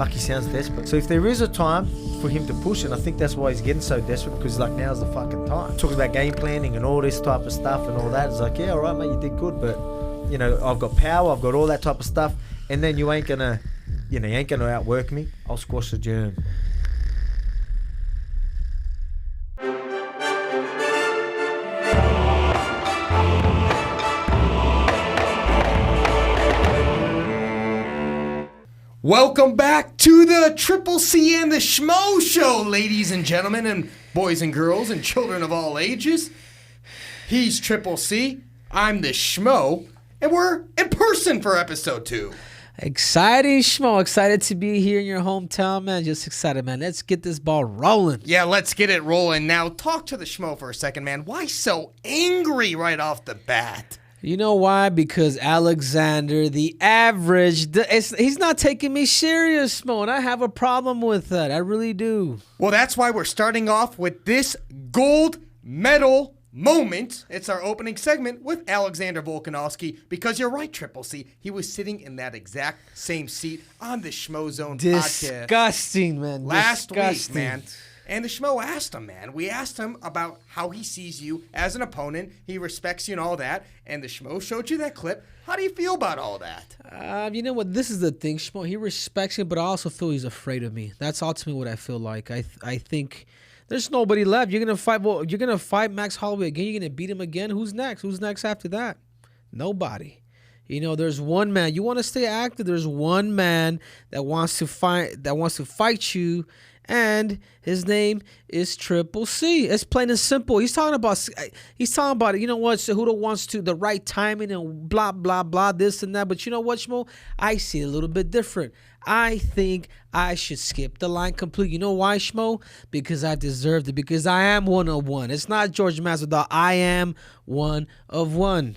fuck, he sounds desperate. So if there is a time for him to push, and I think that's why he's getting so desperate, because like, now's the fucking time. Talking about game planning and all this type of stuff and all that, it's like, yeah, all right, mate, you did good, but you know, I've got power, I've got all that type of stuff, and then you ain't gonna outwork me. I'll squash the germ. Welcome back to the Triple C and the Schmo Show, ladies and gentlemen, and boys and girls and children of all ages. He's Triple C, I'm the Schmo, and we're in person for episode 2. Exciting, Schmo. Excited to be here in your hometown, man. Just excited, man. Let's get this ball rolling. Yeah, let's get it rolling. Now, talk to the Schmo for a second, man. Why so angry right off the bat? You know why? Because Alexander, the average, he's not taking me serious, Schmo, and I have a problem with that. I really do. Well, that's why we're starting off with this gold medal moment. It's our opening segment with Alexander Volkanovski, because you're right, Triple C. He was sitting in that exact same seat on the Schmo Zone podcast. Disgusting, man. Last week, man. And the Schmo asked him, man. We asked him about how he sees you as an opponent. He respects you and all that. And the Schmo showed you that clip. How do you feel about all that? You know what? This is the thing, Schmo. He respects me, but I also feel he's afraid of me. That's ultimately what I feel like. I think there's nobody left. You're gonna fight. Well, you're gonna fight Max Holloway again. You're gonna beat him again. Who's next? Who's next after that? Nobody. You know, there's one man. You want to stay active. There's one man that wants to fight. That wants to fight you. And his name is Triple C. It's plain and simple. He's talking about, you know what, Cejudo wants to, the right timing and blah, blah, blah, this and that. But you know what, Schmo? I see it a little bit different. I think I should skip the line completely. You know why, Schmo? Because I deserved it. Because I am one of one. It's not George Masvidal. I am one of one.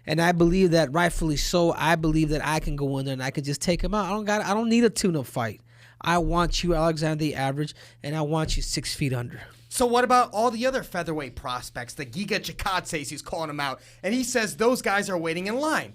And I believe that rightfully so. I believe that I can go in there and I can just take him out. I don't need a tune-up fight. I want you, Alexander the Average, and I want you 6 feet under. So what about all the other featherweight prospects? The Giga Chikadze's, he's calling them out. And he says those guys are waiting in line.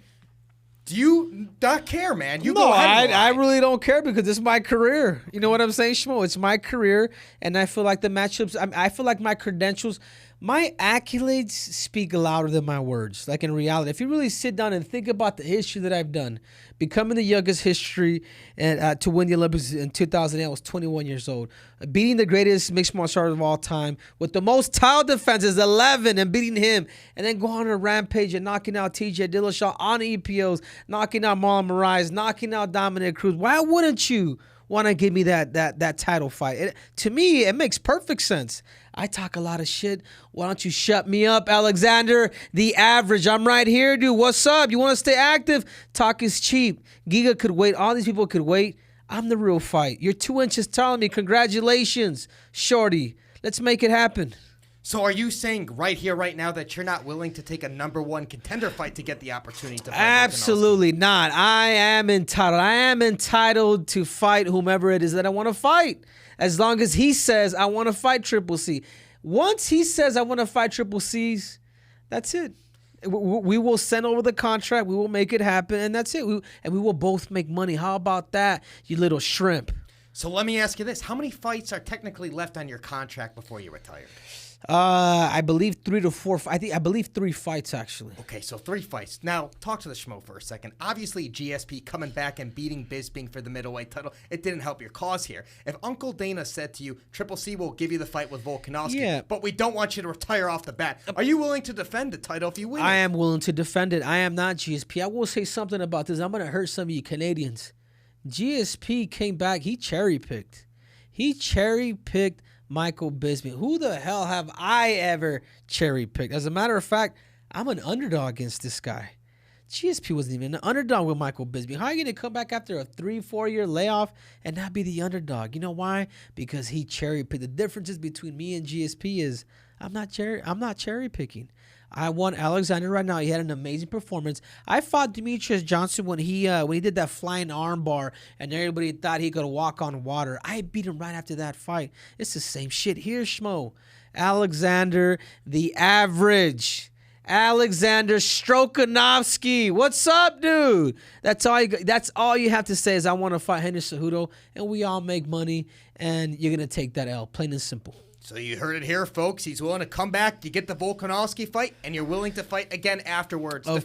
Do you not care, man? You go ahead. I really don't care, because it's my career. You know what I'm saying, Schmo? It's my career, and I feel like the matchups, I feel like my credentials, my accolades speak louder than my words. Like in reality, if you really sit down and think about the history that I've done, becoming the youngest history and to win the Olympics in 2008, I was 21 years old. Beating the greatest mixed martial artist of all time with the most title defenses, 11, and beating him, and then going on a rampage and knocking out TJ Dillashaw on EPOs, knocking out Marlon Moraes, knocking out Dominic Cruz. Why wouldn't you want to give me that title fight? To me, it makes perfect sense. I talk a lot of shit. Why don't you shut me up, Alexander the Average? I'm right here, dude. What's up? You want to stay active? Talk is cheap. Giga could wait. All these people could wait. I'm the real fight. You're 2 inches taller than me. Congratulations, shorty. Let's make it happen. So are you saying right here, right now, that you're not willing to take a #1 contender fight to get the opportunity to fight? Absolutely not. I am entitled. I am entitled to fight whomever it is that I want to fight. As long as he says, I want to fight Triple C. Once he says, I want to fight Triple C's, that's it. We will send over the contract. We will make it happen, and that's it. And we will both make money. How about that, you little shrimp? So let me ask you this. How many fights are technically left on your contract before you retire? I believe 3 to 4. I believe 3 fights, actually. Okay, so 3 fights. Now, talk to the Schmo for a second. Obviously, GSP coming back and beating Bisping for the middleweight title, it didn't help your cause here. If Uncle Dana said to you, Triple C will give you the fight with Volkanovski, but we don't want you to retire off the bat, are you willing to defend the title if you win? I am willing to defend it. I am not GSP. I will say something about this. I'm going to hurt some of you Canadians. GSP came back. He cherry-picked. Michael Bisping. Who the hell have I ever cherry-picked? As a matter of fact, I'm an underdog against this guy. GSP wasn't even an underdog with Michael Bisping. How are you going to come back after a 3-4 year layoff and not be the underdog? You know why? Because he cherry-picked. The differences between me and GSP is I'm not cherry-picking. I want Alexander right now. He had an amazing performance. I fought Demetrius Johnson when he did that flying arm bar and everybody thought he could walk on water. I beat him right after that fight. It's the same shit here, Schmo. Alexander the Average. Alexander Strokanovsky. What's up, dude? That's all you have to say is I want to fight Henry Cejudo, and we all make money, and you're going to take that L, plain and simple. So you heard it here, folks. He's willing to come back. You get the Volkanovski fight, and you're willing to fight again afterwards. Of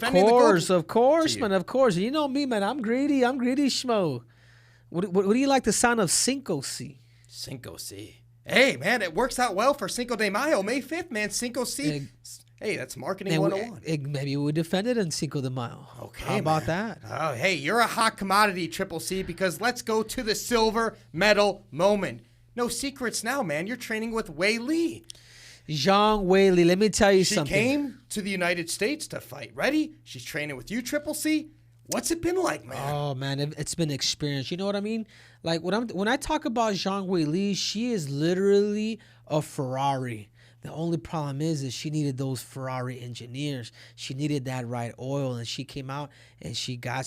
course, man. Of course. You know me, man. I'm greedy, Schmo. What do you like the sound of 5C? 5C. Hey, man, it works out well for Cinco de Mayo, May 5th, man. 5C. Hey, that's marketing 101. Maybe we defend it in Cinco de Mayo. Okay, how about that? Oh, hey, you're a hot commodity, Triple C, because let's go to the silver medal moment. No secrets now, man. You're training with Weili. Zhang Weili. Let me tell you something. She came to the United States to fight. Ready? She's training with you, Triple C. What's it been like, man? Oh, man, it's been experience. You know what I mean? Like, when I talk about Zhang Weili, she is literally a Ferrari. The only problem is she needed those Ferrari engineers. She needed that right oil, and she came out and she got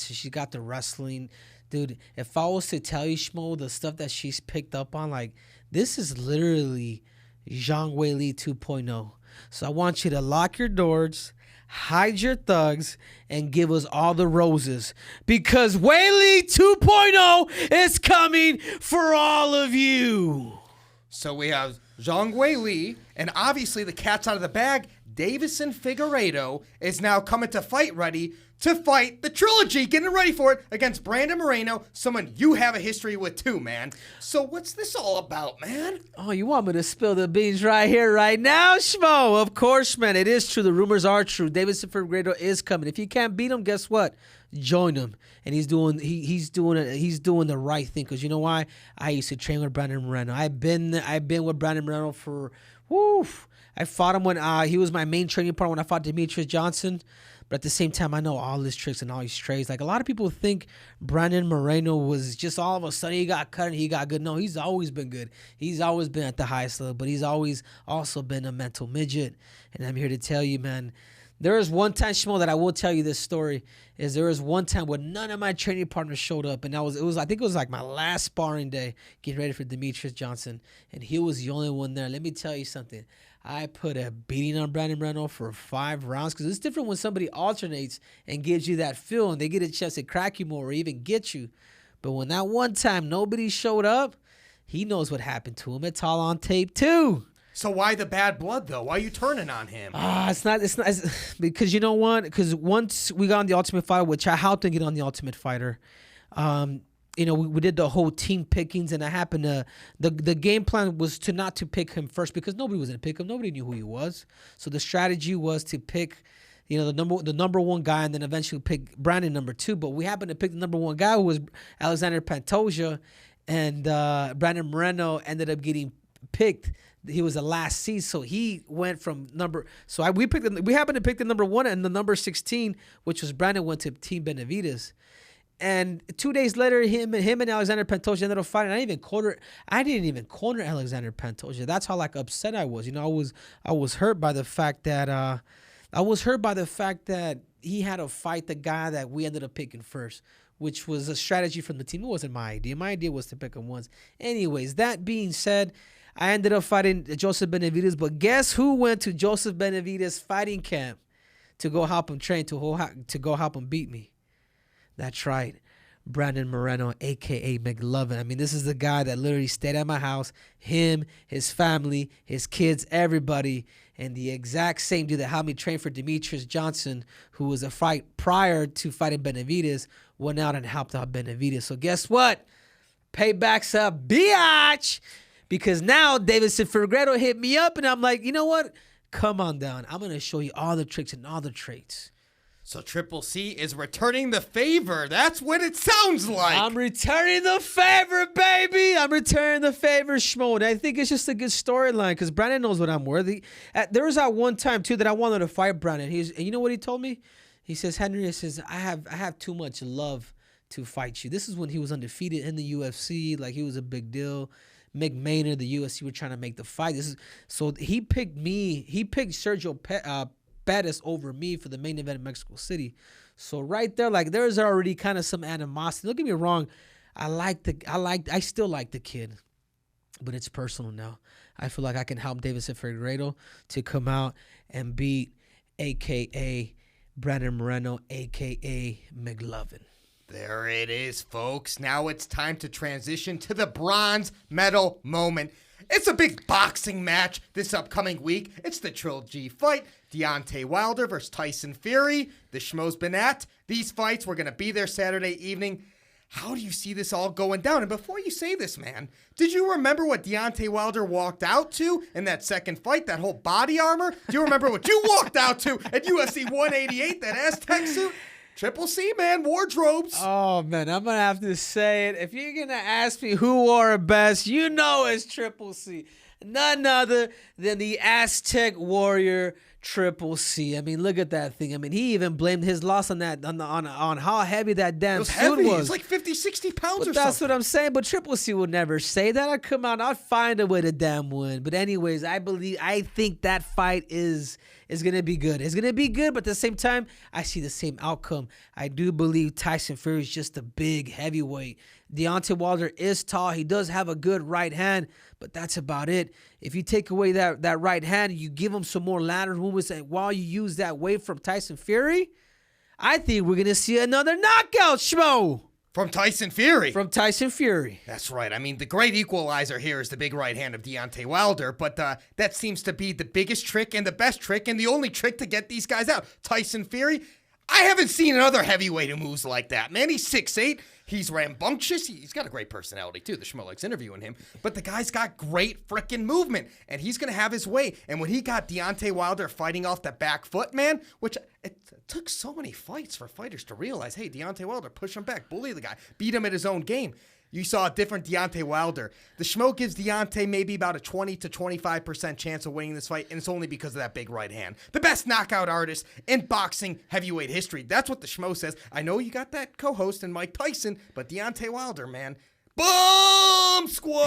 the wrestling. Dude, if I was to tell you, Schmo, the stuff that she's picked up on, like, this is literally Zhang Weili 2.0. So I want you to lock your doors, hide your thugs, and give us all the roses, because Weili 2.0 is coming for all of you. So we have Zhang Weili, and obviously the cat's out of the bag. Deiveson Figueiredo is now coming to fight ready to fight the Trilogy, getting ready for it against Brandon Moreno, someone you have a history with too, man. So what's this all about, man? Oh, you want me to spill the beans right here, right now, Schmo? Of course, man. It is true. The rumors are true. Deiveson Figueiredo is coming. If you can't beat him, guess what? Join him. And he's doing the right thing. Because you know why? I used to train with Brandon Moreno. I've been with Brandon Moreno for I fought him when he was my main training partner when I fought Demetrius Johnson. But at the same time, I know all his tricks and all his trades. Like, a lot of people think Brandon Moreno was just all of a sudden he got cut and he got good. No, he's always been good. He's always been at the highest level, but he's always also been a mental midget. And I'm here to tell you, man, there is one time, Schmo, that I will tell you this story, is there was one time when none of my training partners showed up, and I think it was like my last sparring day getting ready for Demetrius Johnson, and he was the only one there. Let me tell you something. I put a beating on Brandon Moreno for 5 rounds, because it's different when somebody alternates and gives you that feel and they get a chance to crack you more or even get you. But when that one time nobody showed up, he knows what happened to him. It's all on tape too. So why the bad blood, though? Why are you turning on him? It's not because you know what? Because once we got on the Ultimate Fighter, which I helped him get on the Ultimate Fighter, we did the whole team pickings, and it happened to the game plan was not to pick him first, because nobody was gonna pick him. Nobody knew who he was. So the strategy was to pick, the number one guy, and then eventually pick Brandon number 2. But we happened to pick the number 1 guy, who was Alexander Pantoja, and Brandon Moreno ended up getting picked. He was the last seed, so he went from we happened to pick the number 1, and the number 16, which was Brandon, went to Team Benavidez. And 2 days later, him and Alexander Pantoja ended up fighting. I didn't even corner Alexander Pantoja. That's how upset I was. I was hurt by the fact that he had to fight the guy that we ended up picking first, which was a strategy from the team. It wasn't my idea. My idea was to pick him once. Anyways, that being said, I ended up fighting Joseph Benavidez, but guess who went to Joseph Benavidez fighting camp to go help him train, to go help him beat me? That's right, Brandon Moreno, a.k.a. McLovin. I mean, this is the guy that literally stayed at my house, him, his family, his kids, everybody, and the exact same dude that helped me train for Demetrius Johnson, who was a fight prior to fighting Benavidez, went out and helped out Benavidez. So guess what? Payback's a biatch. Because now Deiveson Figueiredo hit me up, and I'm like, you know what? Come on down. I'm going to show you all the tricks and all the traits. So Triple C is returning the favor. That's what it sounds like. I'm returning the favor, baby. I'm returning the favor, Schmo. And I think it's just a good storyline, because Brandon knows what I'm worthy. There was that one time, too, that I wanted to fight Brandon. And you know what he told me? He says, Henry, I have too much love to fight you. This is when he was undefeated in the UFC. Like, he was a big deal. Mick Maynard, the UFC were trying to make the fight. So he picked me. He picked Sergio Pettis over me for the main event in Mexico City. So right there, there's already kind of some animosity. Don't get me wrong. I still like the kid, but it's personal now. I feel like I can help Deiveson Figueiredo to come out and beat a.k.a. Brandon Moreno, a.k.a. McLovin. There it is, folks. Now it's time to transition to the bronze medal moment. It's a big boxing match this upcoming week. It's the Trilogy fight. Deontay Wilder versus Tyson Fury. The Schmo's been at these fights. We're going to be there Saturday evening. How do you see this all going down? And before you say this, man, did you remember what Deontay Wilder walked out to in that second fight, that whole body armor? Do you remember what you walked out to at UFC 188, that Aztec suit? Triple C, man, wardrobes. Oh, man, I'm going to have to say it. If you're going to ask me who wore it best, you know it's Triple C. None other than the Aztec warrior Triple C. I mean, look at that thing. I mean, he even blamed his loss on that, on how heavy that damn suit was. It's like 50, 60 pounds or something. That's what I'm saying. But Triple C would never say that. I'd come out, I'd find a way to damn win. But anyways, I think that fight is going to be good. It's going to be good, but at the same time, I see the same outcome. I do believe Tyson Fury is just a big heavyweight. Deontay Wilder is tall. He does have a good right hand, but that's about it. If you take away that right hand, you give him some more lateral movements, and while you use that weight from Tyson Fury, I think we're going to see another knockout, Schmo. From Tyson Fury. From Tyson Fury. That's right. I mean, the great equalizer here is the big right hand of Deontay Wilder, but that seems to be the biggest trick and the best trick and the only trick to get these guys out. Tyson Fury, I haven't seen another heavyweight who moves like that, man. He's 6'8". He's rambunctious. He's got a great personality, too. The Schmo likes interviewing him. But the guy's got great freaking movement, and he's going to have his way. And when he got Deontay Wilder fighting off the back foot, man, which it took so many fights for fighters to realize, hey, Deontay Wilder, push him back, bully the guy, beat him at his own game. You saw a different Deontay Wilder. The Schmo gives Deontay maybe about a 20 to 25% chance of winning this fight, and it's only because of that big right hand. The best knockout artist in boxing heavyweight history. That's what the Schmo says. I know you got that co-host in Mike Tyson, but Deontay Wilder, man. Boom Squad!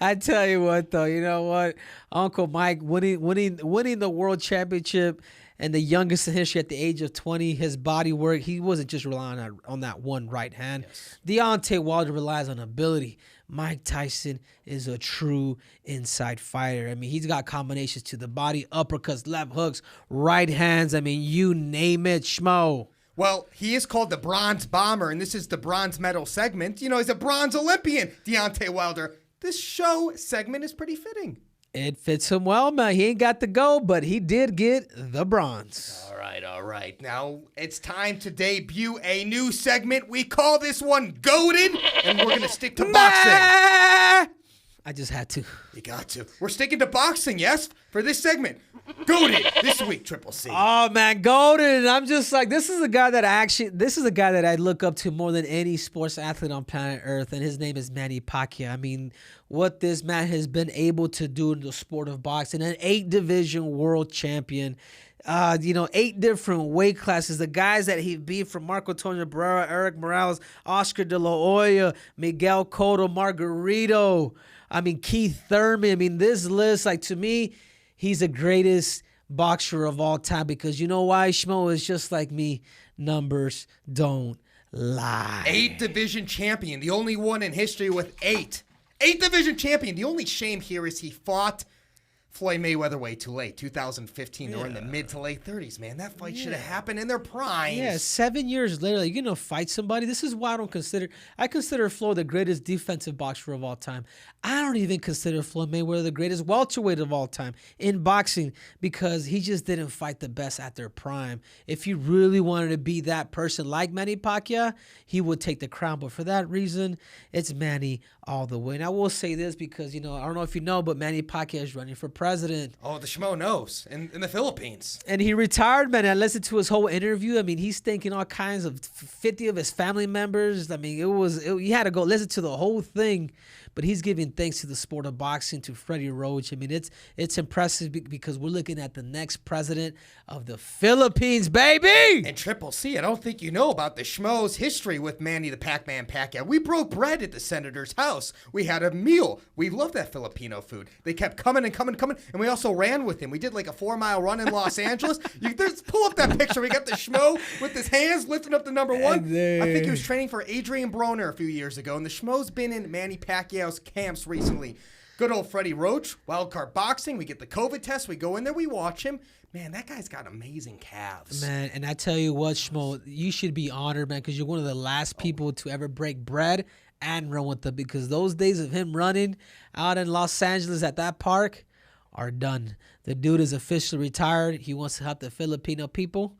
I tell you what, though, you know what? Uncle Mike winning the world championship and the youngest in history at the age of 20, his body work, he wasn't just relying on that one right hand. Yes. Deontay Wilder relies on ability. Mike Tyson is a true inside fighter. I mean, he's got combinations to the body, uppercuts, left hooks, right hands. I mean, you name it, Schmo. Well, he is called the Bronze Bomber, and this is the bronze medal segment. You know, he's a bronze Olympian, Deontay Wilder. This show segment is pretty fitting. It fits him well, man. He ain't got the gold, but he did get the bronze. All right. Now it's time to debut a new segment. We call this one Goated, and we're going to stick to boxing. I just had to. You got to. We're sticking to boxing, yes, for this segment. Goated this week, Triple C. Oh, man, Golden. I'm just like, this is a guy that I look up to more than any sports athlete on planet Earth, and his name is Manny Pacquiao. I mean, what this man has been able to do in the sport of boxing, an 8-division world champion, 8 different weight classes, the guys that he beat from Marco Antonio Barrera, Eric Morales, Oscar De La Hoya, Miguel Cotto, Margarito, Keith Thurman. I mean, this list, like, to me, he's the greatest boxer of all time because you know why, Schmo? Is just like me. Numbers don't lie. 8-division champion, the only one in history with 8. 8-division champion. The only shame here is he fought Floyd Mayweather way too late. 2015, they were in the mid to late 30s, man. That fight should have happened in their prime. Yeah, 7 years later, you're going to fight somebody. This is why I consider Floyd the greatest defensive boxer of all time. I don't even consider Floyd Mayweather the greatest welterweight of all time in boxing because he just didn't fight the best at their prime. If he really wanted to be that person like Manny Pacquiao, he would take the crown. But for that reason, it's Manny all the way. And I will say this because, I don't know if you know, but Manny Pacquiao is running for president. Oh, the Schmo knows. In the Philippines. And he retired, man. I listened to his whole interview. He's thanking all kinds of 50 of his family members. You had to go listen to the whole thing. But he's giving thanks to the sport of boxing, to Freddie Roach. It's impressive because we're looking at the next president of the Philippines, baby! And Triple C, I don't think you know about the Schmo's history with Manny the Pac-Man Pacquiao. We broke bread at the senator's house. We had a meal. We love that Filipino food. They kept coming, and we also ran with him. We did like a 4-mile run in Los Angeles. Pull up that picture. We got the Schmo with his hands lifting up the number 1. I think he was training for Adrian Broner a few years ago, and the Schmo's been in Manny Pacquiao's camps recently. Good old Freddie Roach, Wildcard Boxing. We get the COVID test. We go in there. We watch him. Man, that guy's got amazing calves. Man, and I tell you what, Schmo, you should be honored, man, because you're one of the last people to ever break bread and run with them, because those days of him running out in Los Angeles at that park are done. The dude is officially retired. He wants to help the Filipino people.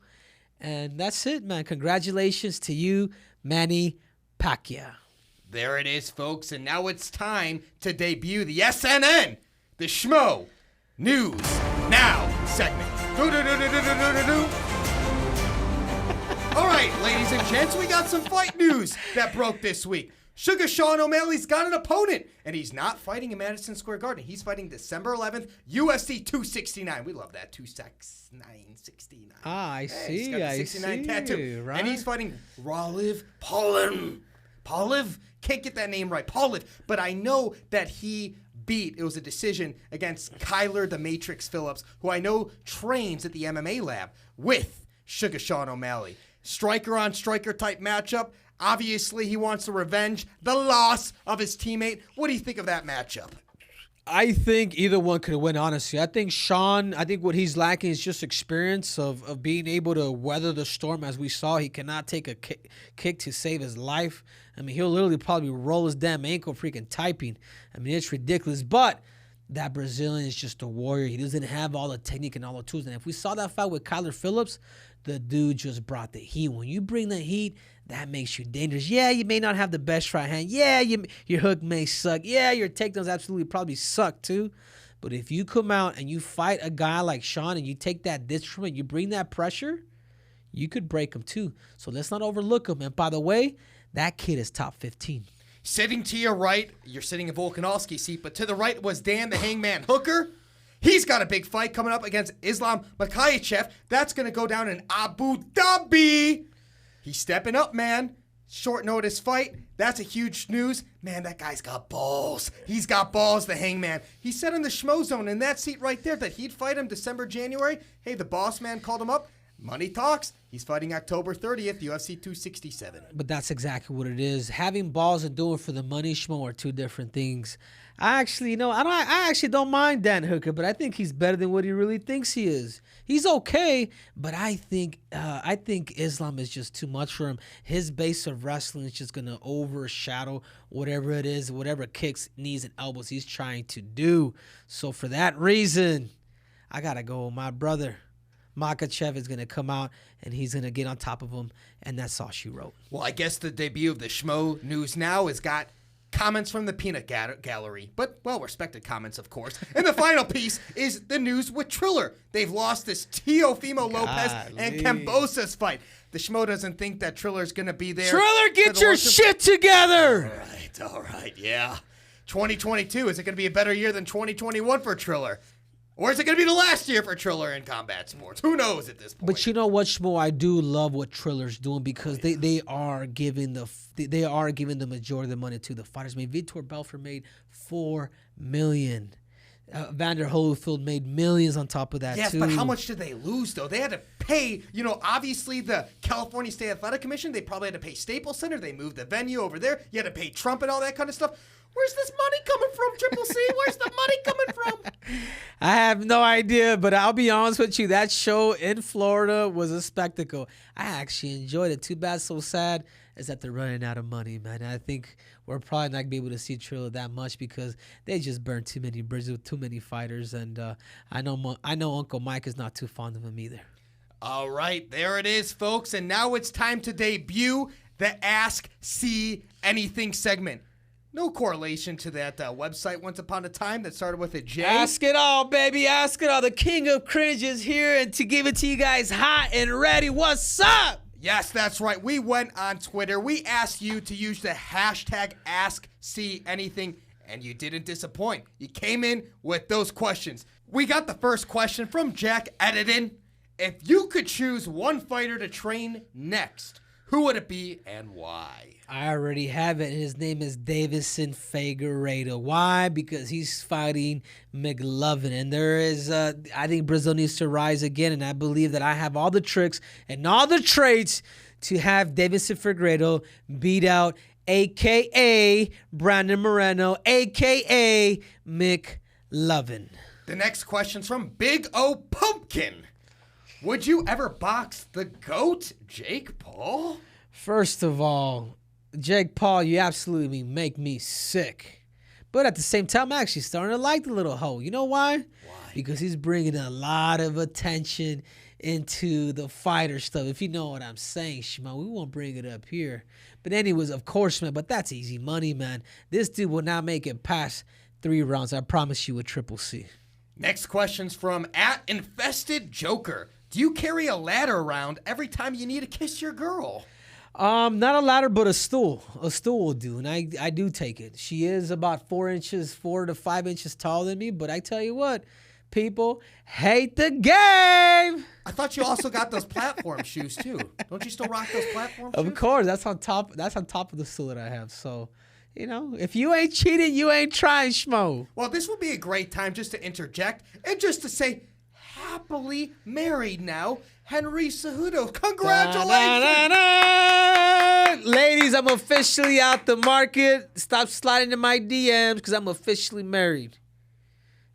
And that's it, man. Congratulations to you, Manny Pacquiao. There it is, folks. And now it's time to debut the SNN, the Schmo News Now segment. All right, ladies and gents, we got some fight news that broke this week. Sugar Sean O'Malley's got an opponent, and he's not fighting in Madison Square Garden. He's fighting December 11th, UFC 269. We love that, 269. I see, He's got the 69 tattoo. Right? And he's fighting Raulian Pauliv? Can't get that name right. Pauliv. But I know that he beat, it was a decision against Kyler the Matrix Phillips, who I know trains at the MMA lab with Sugar Sean O'Malley. Striker on striker type matchup. Obviously, he wants to revenge the loss of his teammate. What do you think of that matchup? I think either one could win, honestly. I think Sean, what he's lacking is just experience of being able to weather the storm. As we saw, he cannot take a kick to save his life. I mean, he'll literally probably roll his damn ankle freaking typing. I mean, it's ridiculous. But that Brazilian is just a warrior. He doesn't have all the technique and all the tools. And if we saw that fight with Kyler Phillips, the dude just brought the heat. When you bring the heat, that makes you dangerous. Yeah, you may not have the best right hand. Yeah, your hook may suck. Yeah, your takedowns absolutely probably suck too. But if you come out and you fight a guy like Sean and you take that ditch from him, you bring that pressure, you could break him too. So let's not overlook him. And by the way, that kid is top 15. Sitting to your right, you're sitting in Volkanovski seat, but to the right was Dan the Hangman Hooker. He's got a big fight coming up against Islam Makhachev. That's going to go down in Abu Dhabi. He's stepping up, man. Short notice fight. That's a huge news. Man, that guy's got balls. He's got balls, the Hangman. He said in the Schmo Zone, in that seat right there, that he'd fight him December, January. Hey, the boss man called him up. Money talks. He's fighting October 30th, UFC 267. But that's exactly what it is. Having balls and doing it for the money, Schmo, are two different things. I actually don't mind Dan Hooker, but I think he's better than what he really thinks he is. He's okay, but I think Islam is just too much for him. His base of wrestling is just gonna overshadow whatever it is, whatever kicks, knees, and elbows he's trying to do. So for that reason, I gotta go with my brother. Makhachev is going to come out, and he's going to get on top of him, and that's all she wrote. Well, I guess the debut of the Schmo News Now has got comments from the peanut gallery, but well-respected comments, of course. And the final piece is the news with Triller. They've lost this Teofimo Lopez and Cambosa's fight. The Schmo doesn't think that Triller's going to be there. Triller, get your shit together! All right, yeah. 2022, is it going to be a better year than 2021 for Triller? Or is it going to be the last year for Triller in combat sports? Who knows at this point? But you know what, Schmo? I do love what Triller's doing because they are giving the majority of the money to the fighters. I mean, Vitor Belfort made $4 million. Vander Holyfield made millions on top of that, yes, too. But how much did they lose, though? They had to pay, obviously the California State Athletic Commission, they probably had to pay Staples Center. They moved the venue over there. You had to pay Trump and all that kind of stuff. Where's this money coming from, Triple C? Where's the money coming from? I have no idea, but I'll be honest with you. That show in Florida was a spectacle. I actually enjoyed it. Too bad, so sad is that they're running out of money, man. I think we're probably not going to be able to see Triller that much because they just burned too many bridges with too many fighters, and I know Uncle Mike is not too fond of him either. All right, there it is, folks, and now it's time to debut the Ask C Anything segment. No correlation to that website once upon a time that started with a J. Ask it all, baby. Ask it all. The king of cringe is here, and to give it to you guys hot and ready. What's up? Yes, that's right. We went on Twitter. We asked you to use the hashtag AskCAnything, and you didn't disappoint. You came in with those questions. We got the first question from Jack Editon. If you could choose one fighter to train next, who would it be and why? I already have it. His name is Deiveson Figueiredo. Why? Because he's fighting McLovin. And there is, I think Brazil needs to rise again. And I believe that I have all the tricks and all the traits to have Deiveson Figueiredo beat out a.k.a. Brandon Moreno, a.k.a. McLovin. The next question's from Big O Pumpkin. Would you ever box the GOAT, Jake Paul? First of all, Jake Paul, you absolutely make me sick. But at the same time, I'm actually starting to like the little hoe. You know why? Why? Because he's bringing a lot of attention into the fighter stuff. If you know what I'm saying, Schmo, we won't bring it up here. But anyways, of course, man, but that's easy money, man. This dude will not make it past 3 rounds. I promise you with Triple C. Next question's from @InfestedJoker. Do you carry a ladder around every time you need to kiss your girl? Not a ladder, but a stool. A stool will do, and I do take it. She is about 4 to 5 inches taller than me, but I tell you what, people hate the game. I thought you also got those platform shoes too. Don't you still rock those platform shoes? Of course, that's on top. That's on top of the stool that I have. So, you know, if you ain't cheating, you ain't trying, Schmo. Well, this would be a great time just to interject and just to say, happily married now, Henry Cejudo. Congratulations! Da, da, da, da. Ladies, I'm officially out the market. Stop sliding in my DMs because I'm officially married.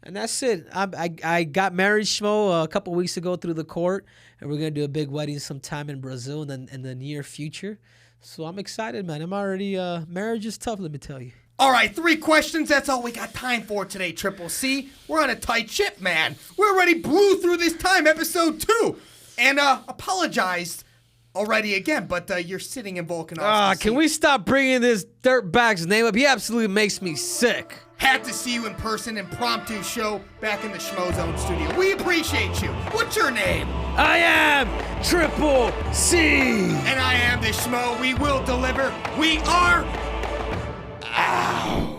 And that's it. I got married, Schmo, a couple weeks ago through the court, and we're gonna do a big wedding sometime in Brazil in the near future. So I'm excited, man. I'm already marriage is tough, let me tell you. All right, 3 questions. That's all we got time for today, Triple C. We're on a tight ship, man. We already blew through this time, episode 2, and apologized already again. But you're sitting in Volkanovski. Can we stop bringing this dirtbag's name up? He absolutely makes me sick. Had to see you in person, impromptu show back in the Schmo Zone studio. We appreciate you. What's your name? I am Triple C. And I am the Schmo. We will deliver. We are out.